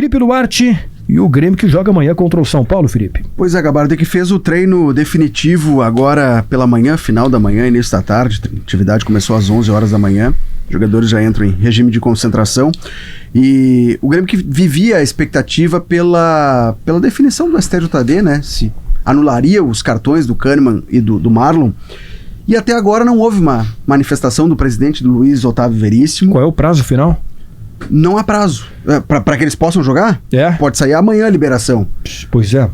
Felipe Duarte e o Grêmio que joga amanhã contra o São Paulo, Felipe. Pois é, Gabardo, que fez o treino definitivo agora pela manhã, final da manhã, início da tarde. A atividade começou às 11 horas da manhã. Os jogadores já entram em regime de concentração. E o Grêmio que vivia a expectativa pela definição do STJD, né? Se anularia os cartões do Kahneman e do Marlon. E até agora não houve uma manifestação do presidente, do Luiz Otávio Veríssimo. Qual é o prazo final? Não há prazo. Para que eles possam jogar? Pode sair amanhã a liberação. Pois é.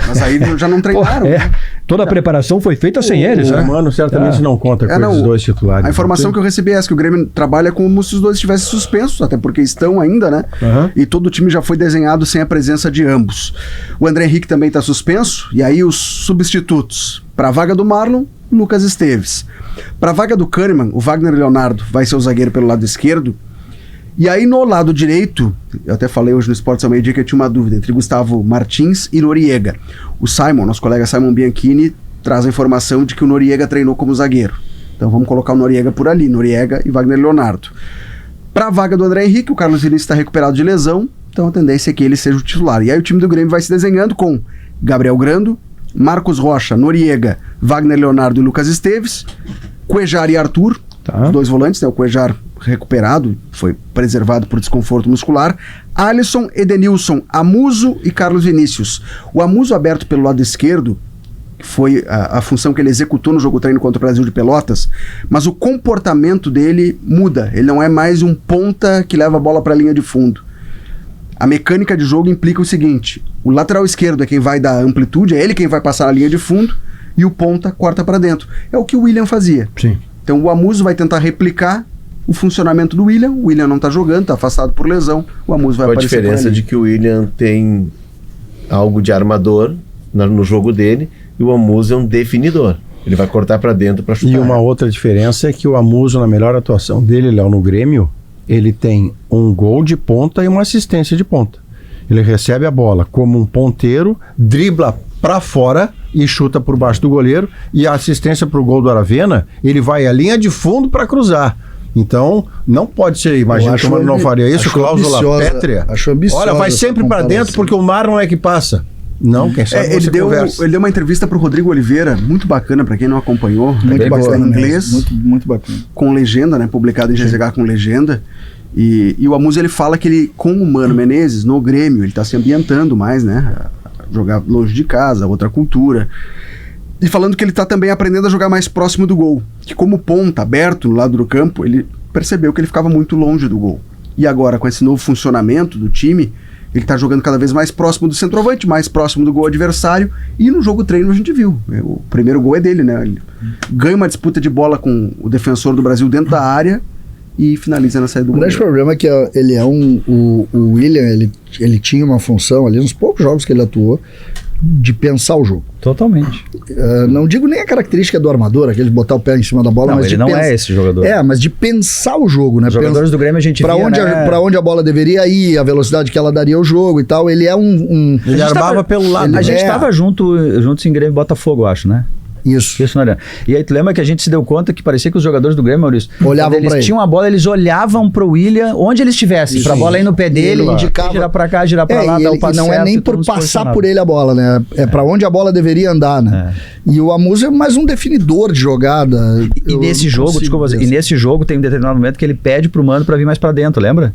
Mas aí já não treinaram. Né? Toda a preparação foi feita sem eles, né? O Mano certamente não conta com os dois titulares. A informação que eu recebi é essa, que o Grêmio trabalha como se os dois estivessem suspensos, até porque estão ainda, né? E todo o time já foi desenhado sem a presença de ambos. O André Henrique também está suspenso, e aí os substitutos. Para a vaga do Marlon, Lucas Esteves. Para a vaga do Kahneman, o Wagner Leonardo vai ser o zagueiro pelo lado esquerdo. E aí no lado direito, eu até falei hoje no Esportes ao Meio-Dia que eu tinha uma dúvida entre Gustavo Martins e Noriega. O Simon, nosso colega Simon Bianchini, traz a informação de que o Noriega treinou como zagueiro. Então vamos colocar o Noriega por ali, Noriega e Wagner Leonardo. Para a vaga do André Henrique, o Carlos Vinícius está recuperado de lesão, então a tendência é que ele seja o titular. E aí o time do Grêmio vai se desenhando com Gabriel Grando, Marcos Rocha, Noriega, Wagner Leonardo e Lucas Esteves, Cuejar e Arthur, os dois volantes, né? O Cuejar recuperado, foi preservado por desconforto muscular, Alisson, Edenilson, Amuso e Carlos Vinícius. O Amuso aberto pelo lado esquerdo, que foi a função que ele executou no jogo treino contra o Brasil de Pelotas, mas o comportamento dele muda, ele não é mais um ponta que leva a bola para a linha de fundo. A mecânica de jogo implica o seguinte: o lateral esquerdo é quem vai dar amplitude, é ele quem vai passar a linha de fundo, e o ponta corta para dentro. É o que o William fazia. Sim. Então o Amuso vai tentar replicar o funcionamento do William. O William não está jogando, está afastado por lesão. O Amuso vai aparecer. Com a diferença de que o William tem algo de armador no jogo dele e o Amuso é um definidor. Ele vai cortar para dentro para chutar. E uma outra diferença é que o Amuso, na melhor atuação dele, Léo, no Grêmio, ele tem um gol de ponta e uma assistência de ponta. Ele recebe a bola como um ponteiro, dribla para fora e chuta por baixo do goleiro, e a assistência para o gol do Aravena, ele vai à linha de fundo para cruzar. Então, não pode ser, imagina que o Mano não faria isso, cláusula pétrea. Acho ambiciosa. Olha, vai sempre para dentro porque o Marlon é que passa. Não, quem sabe ele deu uma entrevista pro Rodrigo Oliveira, muito bacana, para quem não acompanhou, muito bacana, em inglês, muito bacana. Com legenda, né, publicado em GZH com legenda. E o Amuso, ele fala que ele, com o Mano Menezes, no Grêmio, ele tá se ambientando mais, né, a jogar longe de casa, outra cultura. E falando que ele tá também aprendendo a jogar mais próximo do gol, que como ponta, aberto no lado do campo, ele percebeu que ele ficava muito longe do gol. E agora, com esse novo funcionamento do time, ele tá jogando cada vez mais próximo do centroavante, mais próximo do gol adversário, e no jogo treino a gente viu. O primeiro gol é dele, né? Ele ganha uma disputa de bola com o defensor do Brasil dentro da área e finaliza na saída do gol. O grande problema é que ele é o William, ele tinha uma função ali, nos poucos jogos que ele atuou, de pensar o jogo. Totalmente. Não digo nem a característica do armador, aquele de botar o pé em cima da bola, mas ele não é esse jogador. Mas de pensar o jogo, né? Os jogadores do Grêmio a gente pra via, onde a bola deveria ir, a velocidade que ela daria ao jogo e tal. Ele é Ele armava pelo lado. A gente estava juntos em Grêmio e Botafogo, eu acho, né? Isso. Não era. E aí tu lembra que a gente se deu conta que parecia que os jogadores do Grêmio, Maurício, olhavam quando eles tinham a bola, eles olhavam pro William, onde ele estivesse, pra bola ir no pé dele, indicava, girar pra cá, girar pra lá, dar o passe não certo, é nem por passar por ele a bola, né? É pra onde a bola deveria andar, né? E o Amuso é mais um definidor de jogada. E nesse jogo, e nesse jogo tem um determinado momento que ele pede pro Mano pra vir mais pra dentro, lembra?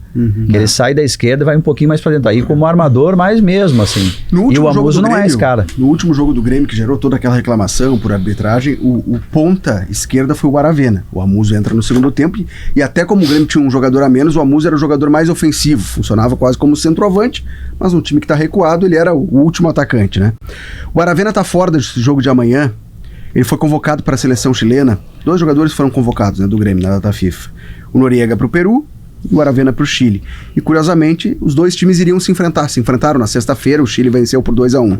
Que ele sai da esquerda e vai um pouquinho mais pra dentro. Aí como armador, mais mesmo, assim. E o Amuso não é esse cara. No último jogo do Grêmio, que gerou toda aquela reclamação por arbitragem, o ponta esquerda foi o Aravena. O Amuso entra no segundo tempo e até como o Grêmio tinha um jogador a menos, o Amuso era o jogador mais ofensivo, funcionava quase como centroavante, mas no time que tá recuado, ele era o último atacante, né? O Aravena tá fora desse jogo de amanhã. Ele foi convocado para a seleção chilena. 2 jogadores foram convocados, né, do Grêmio na data FIFA. O Noriega para o Peru e o Aravena para o Chile. E curiosamente, os dois times iriam se enfrentar. Se enfrentaram na sexta-feira, o Chile venceu por 2-1.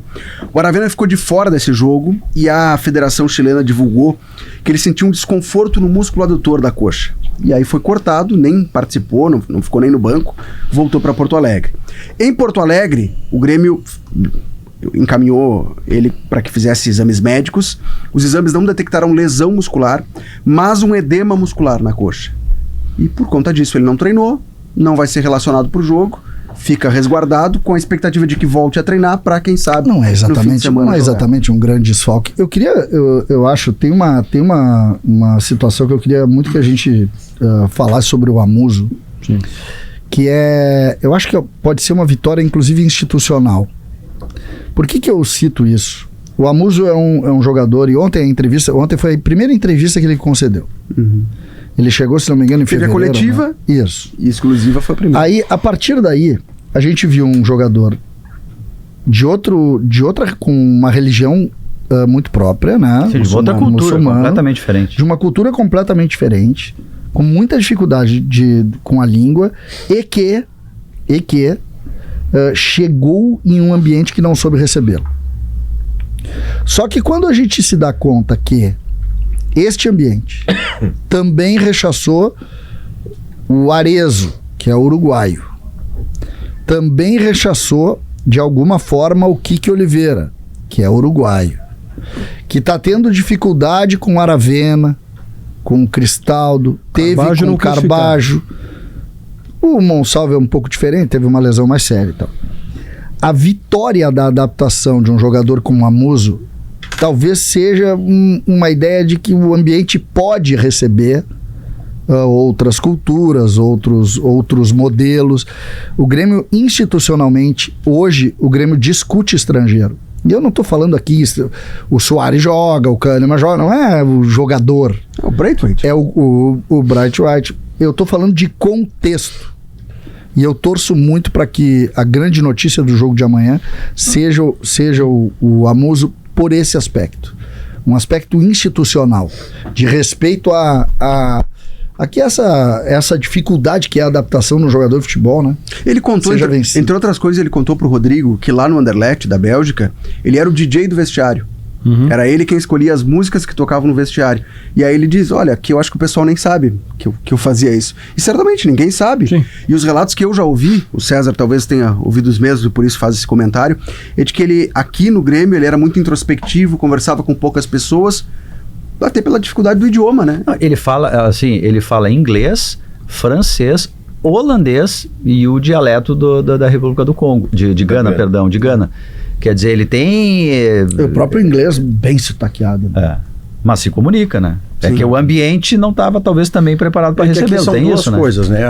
O Aravena ficou de fora desse jogo e a Federação Chilena divulgou que ele sentiu um desconforto no músculo adutor da coxa. E aí foi cortado, nem participou, não ficou nem no banco, voltou para Porto Alegre. Em Porto Alegre, o Grêmio encaminhou ele para que fizesse exames médicos. Os exames não detectaram lesão muscular, mas um edema muscular na coxa. E por conta disso ele não treinou, não vai ser relacionado para o jogo, fica resguardado com a expectativa de que volte a treinar para quem sabe. Não é no fim de exatamente, semana não é exatamente um grande desfalque. Eu queria, eu acho, tem uma situação que eu queria muito que a gente falasse sobre o Amuso, que eu acho que pode ser uma vitória, inclusive, institucional. Por que eu cito isso? O Amuso é um jogador, e ontem foi a primeira entrevista que ele concedeu. Ele chegou, se não me engano, em fevereiro. Teve a coletiva. Né? Isso. E exclusiva foi a primeira. Aí, a partir daí, a gente viu um jogador de outra, com uma religião muito própria, né? Sim, de outra cultura completamente diferente. De uma cultura completamente diferente, com muita dificuldade com a língua, e que chegou em um ambiente que não soube recebê-lo. Só que quando a gente se dá conta que este ambiente também rechaçou o Arezzo, que é uruguaio, também rechaçou de alguma forma o Kiki Oliveira, que é uruguaio, que está tendo dificuldade com o Aravena, com o Cristaldo, teve com o Carbajo. O Monsalve é um pouco diferente, teve uma lesão mais séria e tal. A vitória da adaptação de um jogador como o Amuso talvez seja uma ideia de que o ambiente pode receber outras culturas, outros modelos. O Grêmio, institucionalmente, hoje, o Grêmio discute estrangeiro. E eu não estou falando aqui, o Soares joga, o Kahneman joga, não é o jogador. É o Braithwaite. É o Braithwaite. Eu estou falando de contexto. E eu torço muito para que a grande notícia do jogo de amanhã seja o Amuso por esse aspecto. Um aspecto institucional, de respeito a essa dificuldade que é a adaptação no jogador de futebol, né? Ele contou, entre outras coisas, ele contou pro Rodrigo que lá no Anderlecht, da Bélgica, ele era o DJ do vestiário. Era ele quem escolhia as músicas que tocavam no vestiário. E aí ele diz, olha, aqui eu acho que o pessoal nem sabe que eu fazia isso. E certamente ninguém sabe. Sim. E os relatos que eu já ouvi, o César talvez tenha ouvido os mesmos e por isso faz esse comentário, é de que ele, aqui no Grêmio, ele era muito introspectivo, conversava com poucas pessoas, até pela dificuldade do idioma, né? Ele fala inglês, francês, holandês e o dialeto da República do Congo, de Gana, perdão, de Gana. Quer dizer, ele tem... O próprio inglês bem sotaqueado. Né? Mas se comunica, né? Sim. É que o ambiente não estava talvez também preparado para receber. São tem duas isso, coisas, né?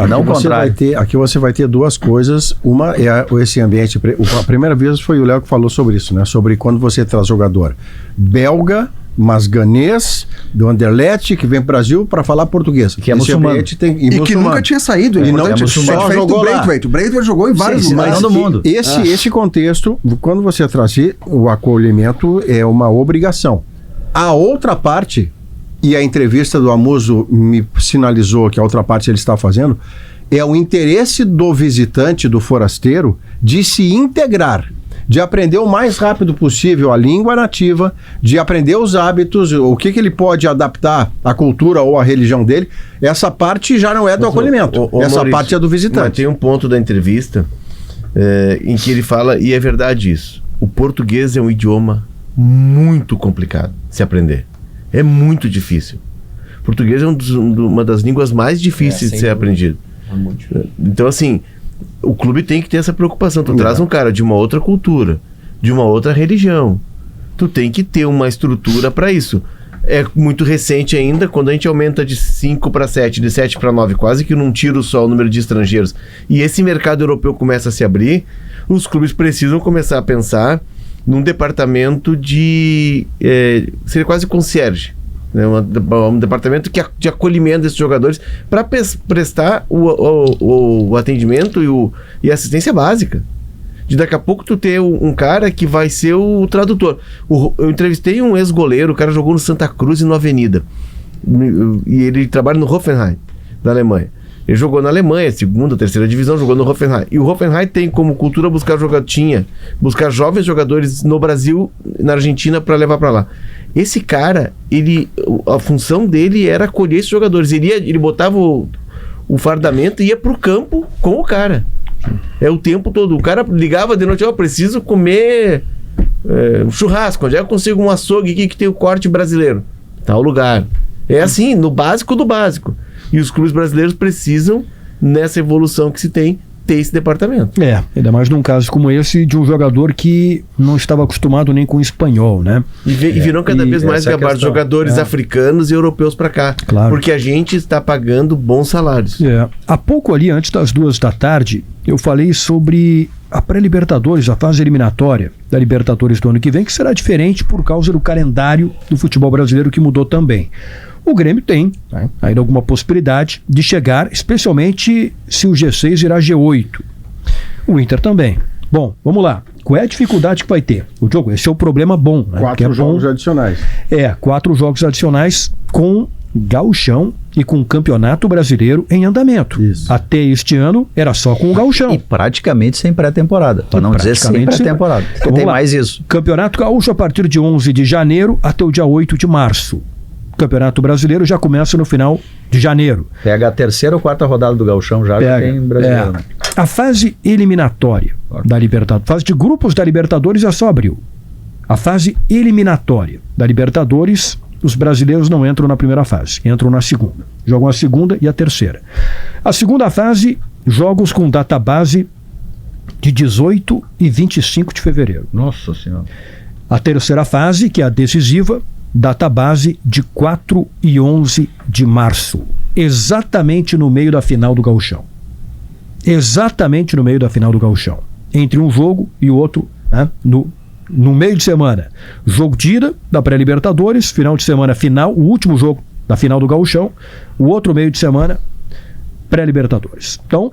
Aqui você vai ter duas coisas. Uma é esse ambiente. A primeira vez foi o Léo que falou sobre isso, né? Sobre quando você traz jogador belga, mas ganês, do Anderlecht, que vem pro Brasil para falar português. Que é muçulmano. E que nunca tinha saído. Ele não só jogou lá. O Braithwaite jogou em vários lugares do mundo. Esse contexto, quando você traz o acolhimento, é uma obrigação. A outra parte, e a entrevista do Amuso me sinalizou que a outra parte ele está fazendo, é o interesse do visitante, do forasteiro, de se integrar, de aprender o mais rápido possível a língua nativa, de aprender os hábitos, o que ele pode adaptar à cultura ou à religião dele. Essa parte já não é do acolhimento. Essa Maurício, parte é do visitante. Mas tem um ponto da entrevista em que ele fala, e é verdade isso, o português é um idioma muito complicado de se aprender. É muito difícil. O português é uma das línguas mais difíceis de ser aprendido. Então, assim, o clube tem que ter essa preocupação. Tu traz um cara de uma outra cultura, de uma outra religião. Tu tem que ter uma estrutura para isso. É muito recente ainda, quando a gente aumenta de 5 para 7, de 7 para 9, quase que num tiro só o número de estrangeiros, e esse mercado europeu começa a se abrir, os clubes precisam começar a pensar num departamento seria quase concierge, né? Um departamento de acolhimento desses jogadores para prestar o atendimento e a assistência básica. De daqui a pouco tu ter um cara que vai ser o tradutor. Eu entrevistei um ex-goleiro, o cara jogou no Santa Cruz e no Avenida, e ele trabalha no Hoffenheim, da Alemanha. Ele jogou na Alemanha, segunda, terceira divisão, jogou no Hoffenheim. E o Hoffenheim tem como cultura buscar jovens jogadores no Brasil, na Argentina, para levar para lá. Esse cara, a função dele era acolher esses jogadores. Ele botava o fardamento e ia pro campo com o cara. É o tempo todo. O cara ligava de noite, preciso comer um churrasco. Onde é que eu consigo um açougue aqui que tem o corte brasileiro? Tal lugar. É assim, no básico do básico. E os clubes brasileiros precisam, nessa evolução que se tem, ter esse departamento. Ainda mais num caso como esse de um jogador que não estava acostumado nem com o espanhol, né? E virão cada vez mais gabartos jogadores africanos e europeus para cá. Claro. Porque a gente está pagando bons salários. Há pouco ali, antes das 14h, eu falei sobre a pré-Libertadores, a fase eliminatória da Libertadores do ano que vem, que será diferente por causa do calendário do futebol brasileiro que mudou também. O Grêmio tem ainda alguma possibilidade de chegar, especialmente se o G6 virar G8. O Inter também. Bom, vamos lá. Qual é a dificuldade que vai ter? O jogo, esse é o problema bom. Né? 4 jogos adicionais. 4 jogos adicionais com Gauchão e com o Campeonato Brasileiro em andamento. Isso. Até este ano era só com o Gauchão. E praticamente sem pré-temporada, para não dizer sem pré-temporada. Então, tem mais isso. Campeonato Gaúcho a partir de 11 de janeiro até o dia 8 de março. Campeonato Brasileiro já começa no final de janeiro. Pega a 3ª ou 4ª rodada do Gauchão, já tem brasileiro. Né? A fase eliminatória da Libertadores, fase de grupos da Libertadores é só abril. A fase eliminatória da Libertadores, os brasileiros não entram na primeira fase, entram na segunda. Jogam a segunda e a terceira. A segunda fase, jogos com data base de 18 e 25 de fevereiro. Nossa Senhora. A terceira fase, que é a decisiva, data base de 4 e 11 de março. Exatamente no meio da final do Gauchão. Exatamente no meio da final do Gauchão. Entre um jogo e o outro, né, no meio de semana. Jogo de ida da pré-Libertadores, final de semana final, o último jogo da final do Gauchão, o outro meio de semana, pré-Libertadores. Então,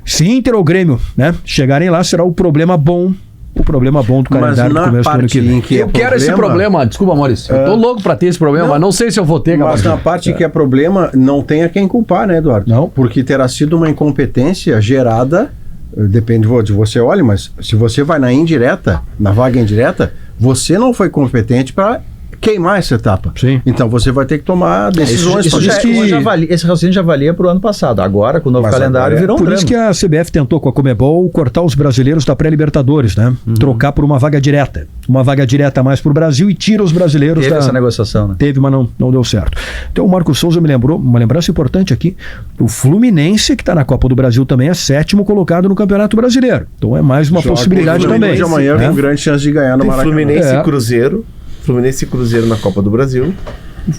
se Inter ou Grêmio, né, chegarem lá, será o problema bom do calendário do começo do ano que vem. Eu quero esse problema, desculpa, Maurício, eu tô louco pra ter esse problema, mas não sei se eu vou ter. Mas na parte que é problema, não tem a quem culpar, né, Eduardo? Não. Porque terá sido uma incompetência gerada, depende de você olhe, mas se você vai na indireta, na vaga indireta, você não foi competente para queimar essa etapa. Sim. Então você vai ter que tomar decisões. Esse raciocínio já valia para o ano passado. Agora, com o novo calendário, virou um Por drama. isso que a CBF tentou com a Conmebol cortar os brasileiros da pré-Libertadores, né? Trocar por uma vaga direta. Uma vaga direta a mais para o Brasil e tira os brasileiros Teve essa negociação, né? Teve, mas não deu certo. Então o Marcos Souza me lembrou, uma lembrança importante aqui, o Fluminense, que está na Copa do Brasil também, é 7º colocado no Campeonato Brasileiro. Então é mais uma possibilidade também. De amanhã com grande chance de ganhar no Maracanã. Fluminense e Cruzeiro na Copa do Brasil,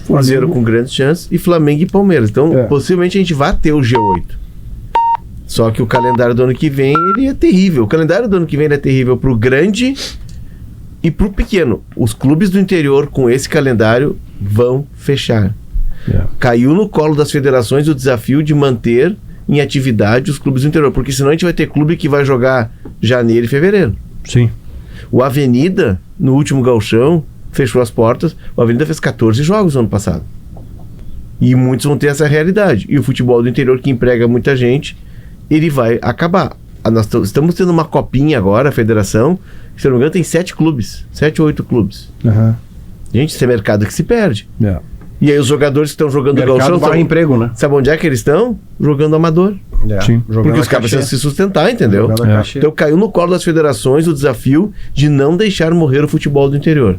Cruzeiro com grandes chances e Flamengo e Palmeiras. Então, possivelmente a gente vai ter o G8. Só que o calendário do ano que vem, ele é terrível. O calendário do ano que vem ele é terrível pro grande e pro pequeno. Os clubes do interior com esse calendário vão fechar. Caiu no colo das federações o desafio de manter em atividade os clubes do interior, porque senão a gente vai ter clube que vai jogar janeiro e fevereiro. Sim. O Avenida, no último Gauchão, fechou as portas. O Avenida fez 14 jogos no ano passado. E muitos vão ter essa realidade. E o futebol do interior, que emprega muita gente, ele vai acabar. Nós estamos tendo uma copinha agora, a federação, que, se eu não me engano, tem 7 clubes. 7 ou 8 clubes. Gente, esse é mercado que se perde. E aí os jogadores que estão jogando o Gauchão... Para emprego, né? Sabe onde é que eles estão? Jogando amador. Sim. Porque os caras precisam se sustentar, entendeu? Então caiu no colo das federações o desafio de não deixar morrer o futebol do interior.